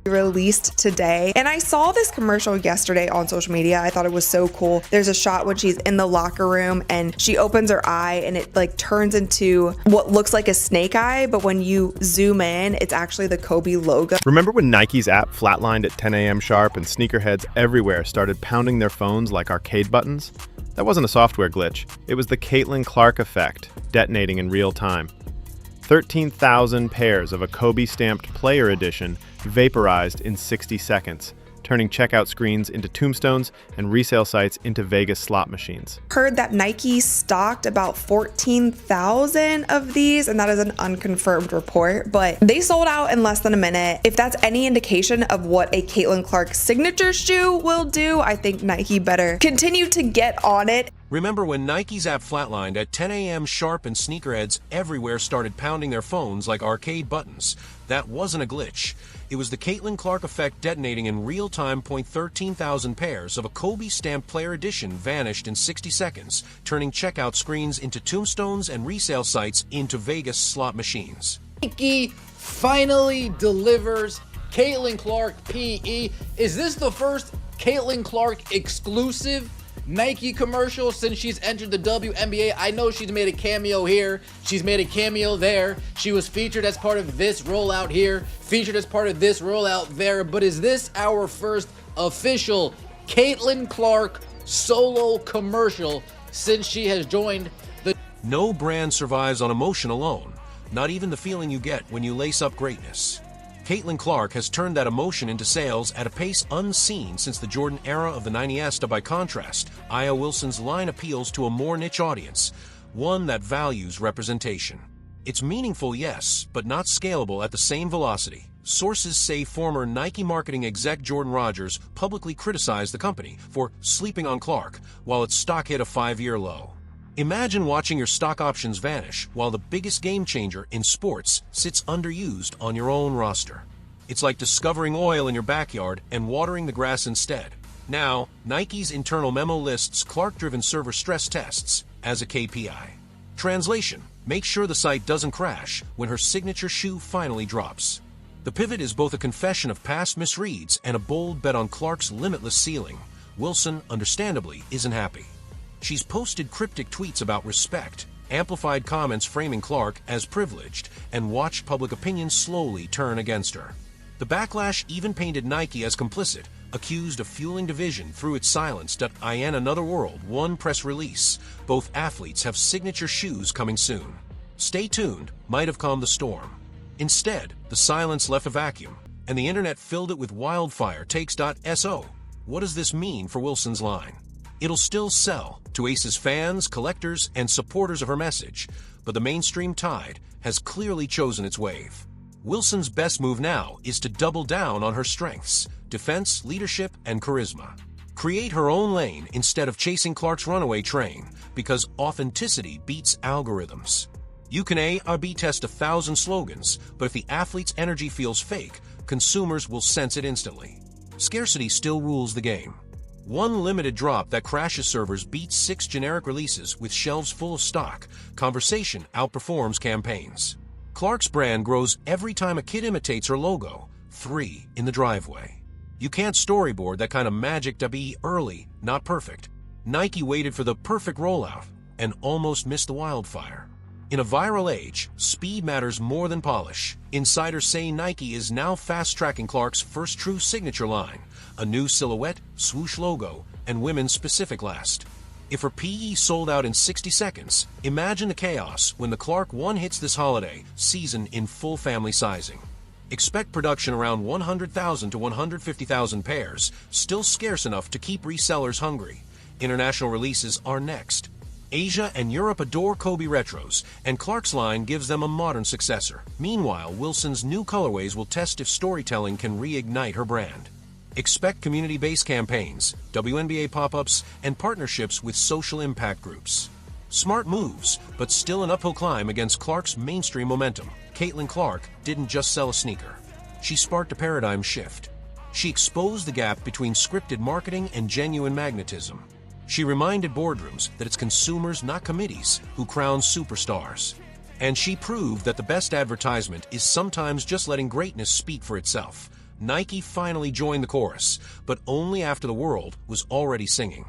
released today. And I saw this commercial yesterday on social media. I thought it was so cool. There's a shot when she's in the locker room and she opens her eye and it like turns into what looks like a snake eye, but when you zoom in, it's actually the Kobe logo. Remember when Nike's app flatlined at 10 a.m. sharp and sneakerheads everywhere started pounding their phones like arcade buttons? That wasn't a software glitch. It was the Caitlin Clark effect, detonating in real time. 13,000 pairs of a Kobe stamped player edition vaporized in 60 seconds, turning checkout screens into tombstones and resale sites into Vegas slot machines. Heard that Nike stocked about 14,000 of these, and that is an unconfirmed report, but they sold out in less than a minute. If that's any indication of what a Caitlin Clark signature shoe will do, I think Nike better continue to get on it. Remember when Nike's app flatlined at 10 a.m. sharp and sneakerheads everywhere started pounding their phones like arcade buttons? That wasn't a glitch. It was the Caitlin Clark effect detonating in real time. 13,000 pairs of a Kobe stamped player edition vanished in 60 seconds, turning checkout screens into tombstones and resale sites into Vegas slot machines. Nike finally delivers Caitlin Clark PE. Is this the first Caitlin Clark exclusive Nike commercial since she's entered the WNBA? I know she's made a cameo here, she's made a cameo there, she was featured as part of this rollout here, featured as part of this rollout there, but is this our first official Caitlin Clark solo commercial since she has joined the... No brand survives on emotion alone, not even the feeling you get when you lace up greatness. Caitlin Clark has turned that emotion into sales at a pace unseen since the Jordan era of the 90s. By contrast, Aya Wilson's line appeals to a more niche audience, one that values representation. It's meaningful, yes, but not scalable at the same velocity. Sources say former Nike marketing exec Jordan Rodgers publicly criticized the company for sleeping on Clark while its stock hit a 5-year low. Imagine watching your stock options vanish while the biggest game changer in sports sits underused on your own roster. It's like discovering oil in your backyard and watering the grass instead. Now, Nike's internal memo lists Clark-driven server stress tests as a KPI. Translation: make sure the site doesn't crash when her signature shoe finally drops. The pivot is both a confession of past misreads and a bold bet on Clark's limitless ceiling. Wilson, understandably, isn't happy. She's posted cryptic tweets about respect, amplified comments framing Clark as privileged, and watched public opinion slowly turn against her. The backlash even painted Nike as complicit, accused of fueling division through its silence. In another world, one press release. Both athletes have signature shoes coming soon. Stay tuned might have calmed the storm. Instead, the silence left a vacuum, and the internet filled it with wildfire takes. So, what does this mean for Wilson's line? It'll still sell to Aces fans, collectors, and supporters of her message, but the mainstream tide has clearly chosen its wave. Wilson's best move now is to double down on her strengths: defense, leadership, and charisma. Create her own lane instead of chasing Clark's runaway train, because authenticity beats algorithms. You can A/B test 1,000 slogans, but if the athlete's energy feels fake, consumers will sense it instantly. Scarcity still rules the game. One limited drop that crashes servers beats 6 generic releases with shelves full of stock. Conversation outperforms campaigns. Clark's brand grows every time a kid imitates her logo. 3 in the driveway. You can't storyboard that kind of magic to be early, not perfect. Nike waited for the perfect rollout and almost missed the wildfire. In a viral age, speed matters more than polish. Insiders say Nike is now fast-tracking Clark's first true signature line, a new silhouette, swoosh logo, and women's specific last. If her PE sold out in 60 seconds, imagine the chaos when the Clark 1 hits this holiday season in full family sizing. Expect production around 100,000 to 150,000 pairs, still scarce enough to keep resellers hungry. International releases are next. Asia and Europe adore Kobe retros, and Clark's line gives them a modern successor. Meanwhile, Wilson's new colorways will test if storytelling can reignite her brand. Expect community-based campaigns, WNBA pop-ups, and partnerships with social impact groups. Smart moves, but still an uphill climb against Clark's mainstream momentum. Caitlin Clark didn't just sell a sneaker. She sparked a paradigm shift. She exposed the gap between scripted marketing and genuine magnetism. She reminded boardrooms that it's consumers, not committees, who crown superstars. And she proved that the best advertisement is sometimes just letting greatness speak for itself. Nike finally joined the chorus, but only after the world was already singing.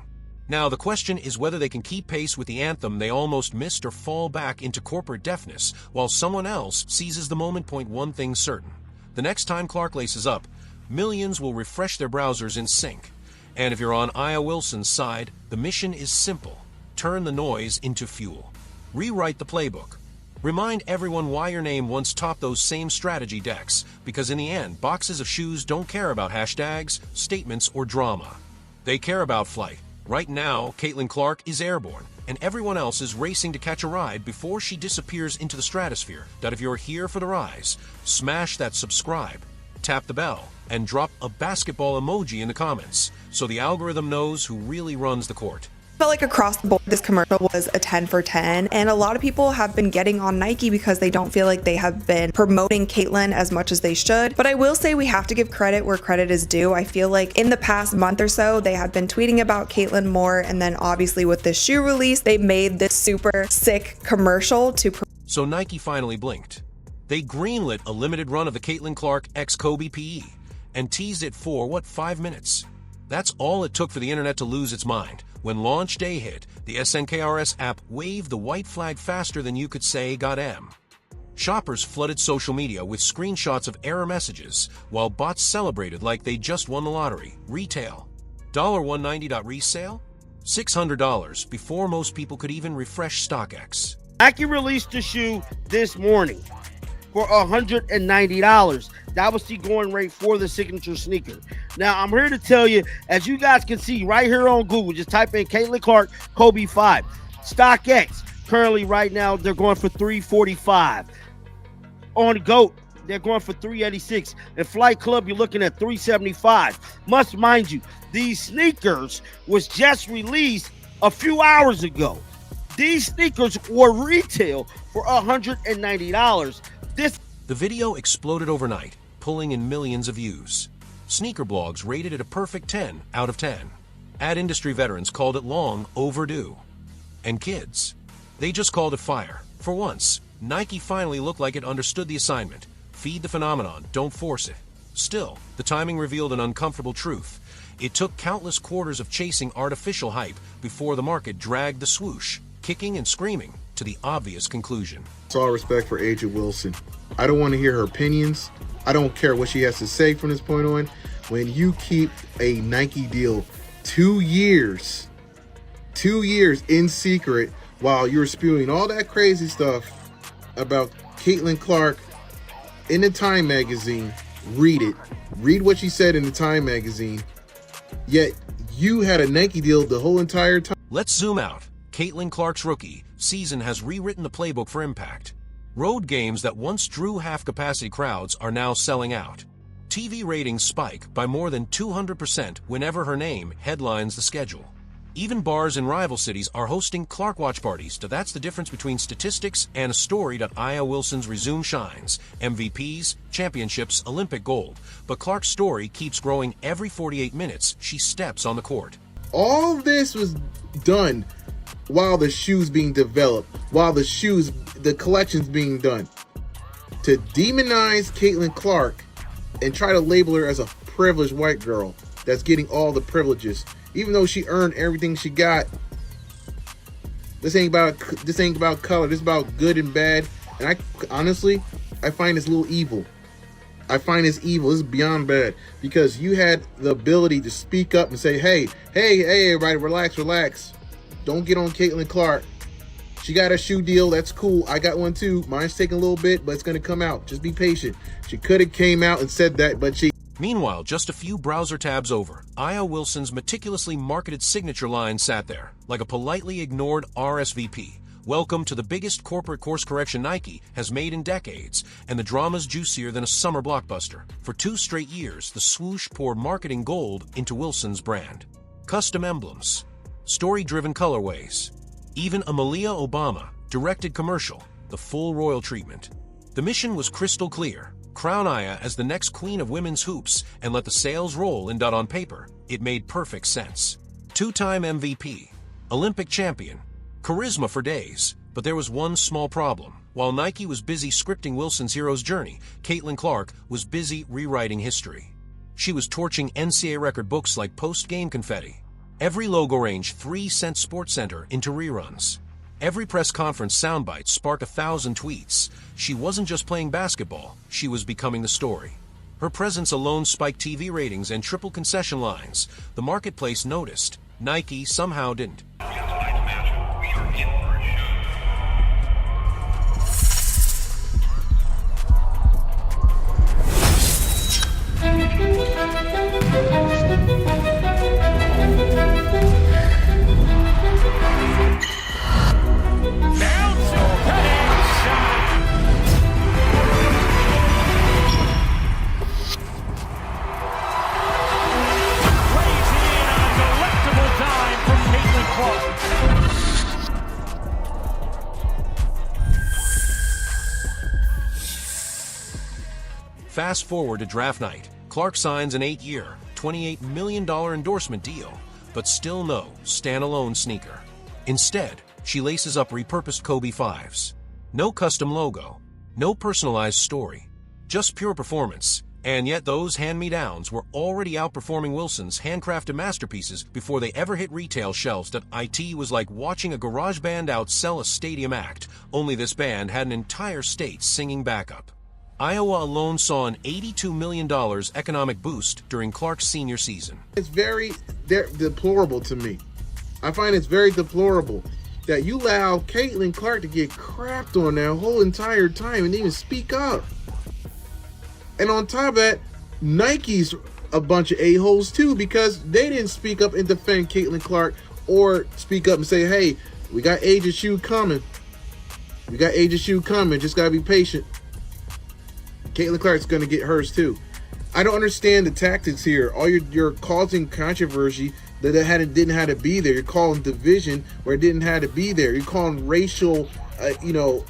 Now, the question is whether they can keep pace with the anthem they almost missed or fall back into corporate deafness while someone else seizes the moment. One thing certain. The next time Clark laces up, millions will refresh their browsers in sync. And if you're on Aya Wilson's side, the mission is simple. Turn the noise into fuel. Rewrite the playbook. Remind everyone why your name once topped those same strategy decks, because in the end, boxes of shoes don't care about hashtags, statements, or drama. They care about flight. Right now, Caitlin Clark is airborne, and everyone else is racing to catch a ride before she disappears into the stratosphere. If you're here for the rise, smash that subscribe, tap the bell, and drop a basketball emoji in the comments so the algorithm knows who really runs the court. Felt like across the board this commercial was a 10 for 10, and a lot of people have been getting on Nike because they don't feel like they have been promoting Caitlin as much as they should. But I will say we have to give credit where credit is due. I feel like in the past month or so they have been tweeting about Caitlin more, and then obviously with this shoe release they made this super sick commercial to So Nike finally blinked. They greenlit a limited run of the Caitlin Clark x Kobe PE and teased it for 5 minutes. That's all it took for the internet to lose its mind. When launch day hit, the SNKRS app waved the white flag faster than you could say "Got M." Shoppers flooded social media with screenshots of error messages, while bots celebrated like they just won the lottery. Retail. $190. Resale? $600 before most people could even refresh StockX. Nike released the shoe this morning for $190. That was the going rate for the signature sneaker. Now, I'm here to tell you, as you guys can see right here on Google, just type in Caitlin Clark Kobe 5. StockX, currently right now, they're going for $345. On GOAT, they're going for $386. And Flight Club, you're looking at $375. Must mind you, these sneakers was just released a few hours ago. These sneakers were retail for $190. The video exploded overnight, pulling in millions of views. Sneaker blogs rated it a perfect 10 out of 10. Ad industry veterans called it long overdue. And kids, they just called it fire. For once, Nike finally looked like it understood the assignment. Feed the phenomenon, don't force it. Still, the timing revealed an uncomfortable truth. It took countless quarters of chasing artificial hype before the market dragged the swoosh, kicking and screaming, to the obvious conclusion. It's all respect for A'ja Wilson. I don't want to hear her opinions. I don't care what she has to say from this point on. When you keep a Nike deal 2 years in secret while you're spewing all that crazy stuff about Caitlin Clark in the Time magazine, read it. Read what she said in the Time magazine. Yet you had a Nike deal the whole entire time. Let's zoom out. Caitlin Clark's rookie season has rewritten the playbook for impact. Road games that once drew half-capacity crowds are now selling out. TV ratings spike by more than 200% whenever her name headlines the schedule. Even bars in rival cities are hosting Clark watch parties. That's the difference between statistics and a story. Aya Wilson's resume shines. MVPs, championships, Olympic gold. But Clark's story keeps growing every 48 minutes she steps on the court. All of this was done while the shoe's being developed, while the collection's being done. To demonize Caitlin Clark and try to label her as a privileged white girl that's getting all the privileges, even though she earned everything she got. This ain't about color. This is about good and bad. And I honestly find this a little evil. I find this evil. This is beyond bad, because you had the ability to speak up and say, hey, everybody, relax. Don't get on Caitlin Clark. She got a shoe deal. That's cool. I got one too. Mine's taking a little bit, but it's going to come out. Just be patient. She could have came out and said that, but she... Meanwhile, just a few browser tabs over, Aya Wilson's meticulously marketed signature line sat there, like a politely ignored RSVP. Welcome to the biggest corporate course correction Nike has made in decades, and the drama's juicier than a summer blockbuster. For 2 straight years, the swoosh poured marketing gold into Wilson's brand. Custom emblems, story-driven colorways, even a Malia Obama directed commercial, the full royal treatment. The mission was crystal clear. Crown Aya as the next queen of women's hoops and let the sales roll. And on paper, it made perfect sense. 2-time MVP, Olympic champion, charisma for days. But there was one small problem. While Nike was busy scripting Wilson's hero's journey, Caitlin Clark was busy rewriting history. She was torching NCAA record books like post-game confetti. Every logo range 3 sent SportsCenter into reruns. Every press conference soundbite sparked 1,000 tweets. She wasn't just playing basketball, she was becoming the story. Her presence alone spiked TV ratings and triple concession lines. The marketplace noticed. Nike somehow didn't. Fast forward to draft night. Clark signs an 8-year, $28 million endorsement deal, but still no standalone sneaker. Instead, she laces up repurposed Kobe 5s. No custom logo, no personalized story, just pure performance. And yet those hand-me-downs were already outperforming Wilson's handcrafted masterpieces before they ever hit retail shelves. It was like watching a garage band outsell a stadium act, only this band had an entire state singing backup. Iowa alone saw an $82 million economic boost during Clark's senior season. It's very deplorable to me. I find it's very deplorable that you allow Caitlin Clark to get crapped on that whole entire time and even speak up. And on top of that, Nike's a bunch of a-holes too, because they didn't speak up and defend Caitlin Clark or speak up and say, hey, we got Aja's shoe coming. We got Aja's shoe coming. Just got to be patient. Caitlin Clark's going to get hers too. I don't understand the tactics here. All you're causing controversy that didn't have to be there. You're calling division where it didn't have to be there. You're calling racial,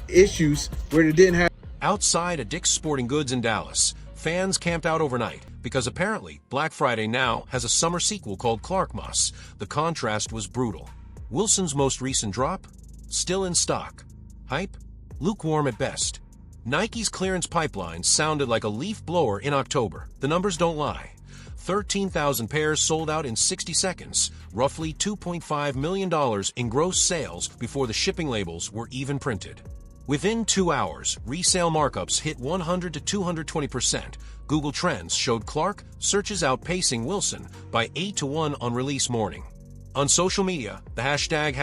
issues where it didn't have. Outside of Dick's Sporting Goods in Dallas, fans camped out overnight because apparently Black Friday now has a summer sequel called Clarkmas. The contrast was brutal. Wilson's most recent drop? Still in stock. Hype? Lukewarm at best. Nike's clearance pipeline sounded like a leaf blower in October. The numbers don't lie. 13,000 pairs sold out in 60 seconds, roughly $2.5 million in gross sales before the shipping labels were even printed. Within 2 hours, resale markups hit 100 to 220%. Google Trends showed Clark searches outpacing Wilson by 8 to 1 on release morning. On social media, the hashtag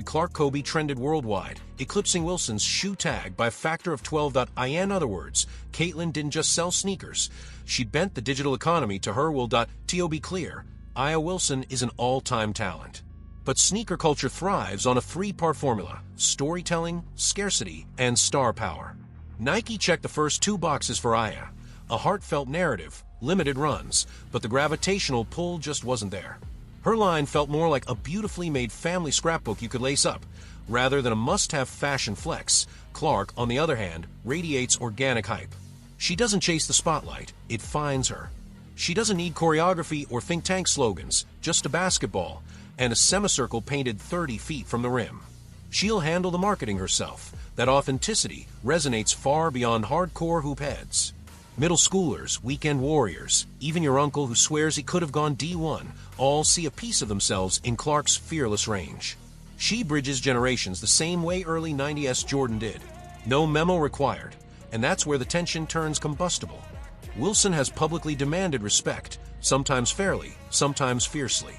#ClarkKobe trended worldwide, eclipsing Wilson's shoe tag by a factor of 12. In other words, Caitlin didn't just sell sneakers, she bent the digital economy to her will. To be clear, Aya Wilson is an all-time talent. But sneaker culture thrives on a 3-part formula: storytelling, scarcity, and star power. Nike checked the first 2 boxes for Aya: a heartfelt narrative, limited runs, but the gravitational pull just wasn't there. Her line felt more like a beautifully made family scrapbook you could lace up, rather than a must-have fashion flex. Clark, on the other hand, radiates organic hype. She doesn't chase the spotlight, it finds her. She doesn't need choreography or think tank slogans, just a basketball and a semicircle painted 30 feet from the rim. She'll handle the marketing herself. That authenticity resonates far beyond hardcore hoop heads. Middle schoolers, weekend warriors, even your uncle who swears he could have gone D1, all see a piece of themselves in Clark's fearless range. She bridges generations the same way early 90s Jordan did. No memo required, and that's where the tension turns combustible. Wilson has publicly demanded respect, sometimes fairly, sometimes fiercely.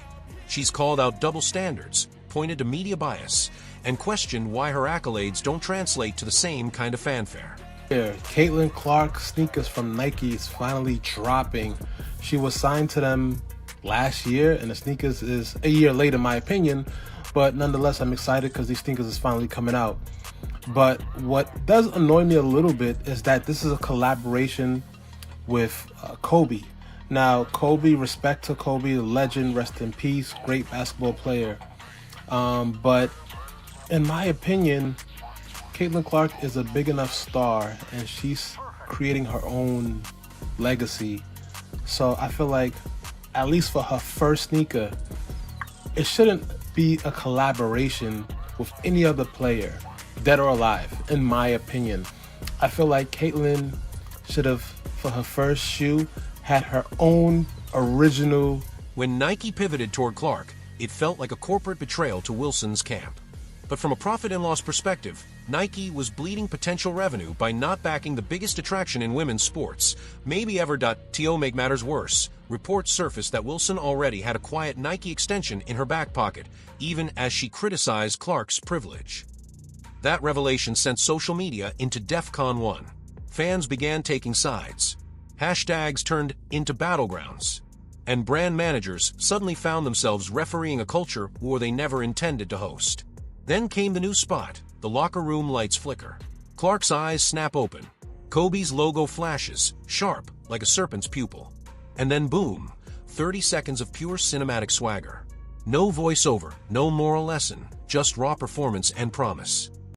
She's called out double standards, pointed to media bias, and questioned why her accolades don't translate to the same kind of fanfare. Here, Caitlin Clark sneakers from Nike is finally dropping. She was signed to them last year, and the sneakers is a year late in my opinion, but nonetheless I'm excited because these sneakers is finally coming out. But what does annoy me a little bit is that this is a collaboration with Kobe. Now, Kobe, respect to Kobe, the legend, rest in peace, great basketball player. But in my opinion, Caitlin Clark is a big enough star and she's creating her own legacy. So I feel like, at least for her first sneaker, it shouldn't be a collaboration with any other player, dead or alive, in my opinion. I feel like Caitlin should have, for her first shoe, had her own original. When Nike pivoted toward Clark, it felt like a corporate betrayal to Wilson's camp. But from a profit and loss perspective, Nike was bleeding potential revenue by not backing the biggest attraction in women's sports. Maybe ever. To make matters worse, reports surfaced that Wilson already had a quiet Nike extension in her back pocket, even as she criticized Clark's privilege. That revelation sent social media into DEFCON 1. Fans began taking sides. Hashtags turned into battlegrounds. And brand managers suddenly found themselves refereeing a culture war they never intended to host. Then came the new spot. The locker room lights flicker. Clark's eyes snap open. Kobe's logo flashes, sharp like a serpent's pupil. And then boom, 30 seconds of pure cinematic swagger. No voiceover, no moral lesson, just raw performance and promise.